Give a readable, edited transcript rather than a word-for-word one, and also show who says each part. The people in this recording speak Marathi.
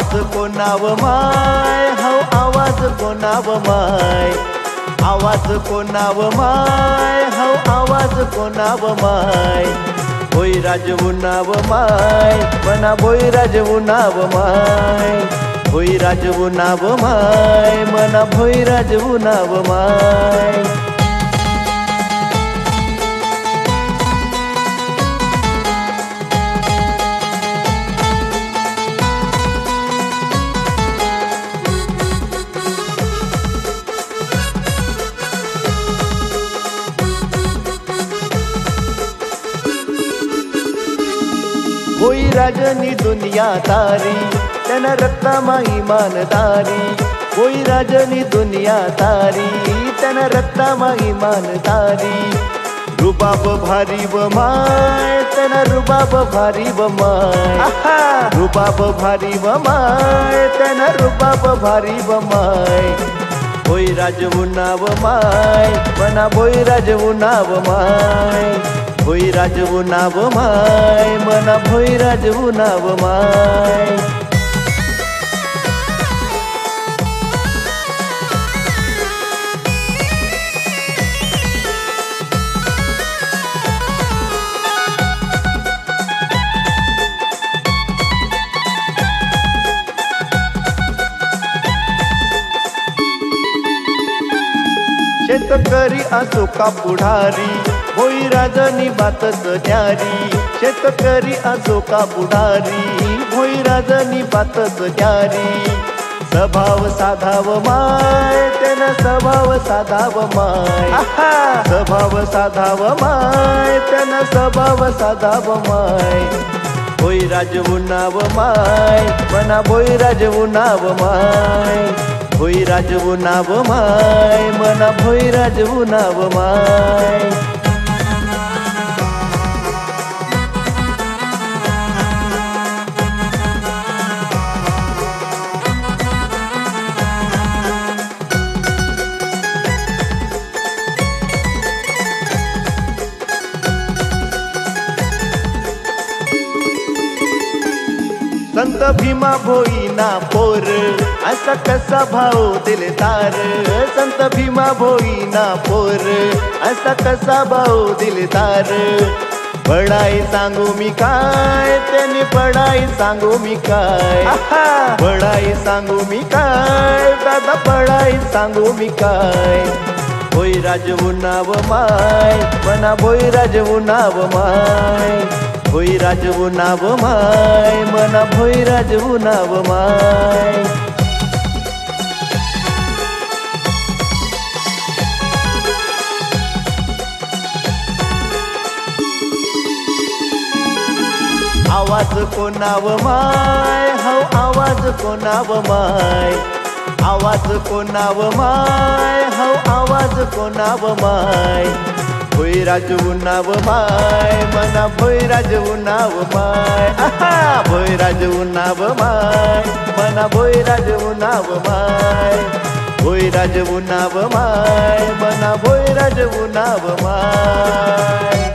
Speaker 1: आवाज कोणाव माय, हो आवाज कोणाव माय, आवाज कोणाव माय, हो आवाज कोणाव माय, भोईराजवू नाव माय, मना भोईराजवू नाव माय, भोईराजवू नाव माय, मना भोईराजवू नाव माय। भोईराजनी दुनिया तारी, त्यानं रक्तामा इमानदारी, भोईराजनी दुनिया तारी, त्यानं रक्तामा इमानदारी, रुबाब भारी व माय, त्यानं रुबाब भारी व माय, रुबाब भारी व माय, त्यानं रुबाब भारी व माय, भोईराजवू नाव माय, मना भोईराजवू नाव माय, भोईराजवू नाव माय, मना भोईराजवू नाव माय। शेतकरी असो का पुढारी, भोईराजनी बातच न्यारी, शेतकरी असो का पुढारी, भोईराजनी बातच न्यारी, स्वभाव साधाव माय, त्यानं स्वभाव साधाव माय, स्वभाव साधाव माय, त्यानं स्वभाव साधाव माय, भोईराजवू नाव माय, मना भोईराजवू नाव माय, भोईराजवू नाव माय, मना भोईराजवू नाव माय। संत भीमा भोईना पोर, असा कसा भाऊ दिलदार, संत भीमा भोईना पोर, असा कसा भाऊ दिलदार, बडाई सांगू मी काय, त्याने बडाई सांगू मी काय, बडाई सांगू मी काय, दादा बडाई सांगू मी काय, भोईराजवू नाव माय, मना भोईराजवू नाव माय, भोईराजवू नाव माय, मना भोईराजवू नाव माय। आवाज कोणाव माय, हो आवाज कोणाव माय, आवाज कोणाव माय, हो आवाज कोणाव माय, भोईराजवू नाव माय, मना भोईराजवू नाव माय, भोईराजवू नाव माय, मना भोईराजवू नाव माय, भोईराजवू नाव माय, मना भोईराजवू नाव माय।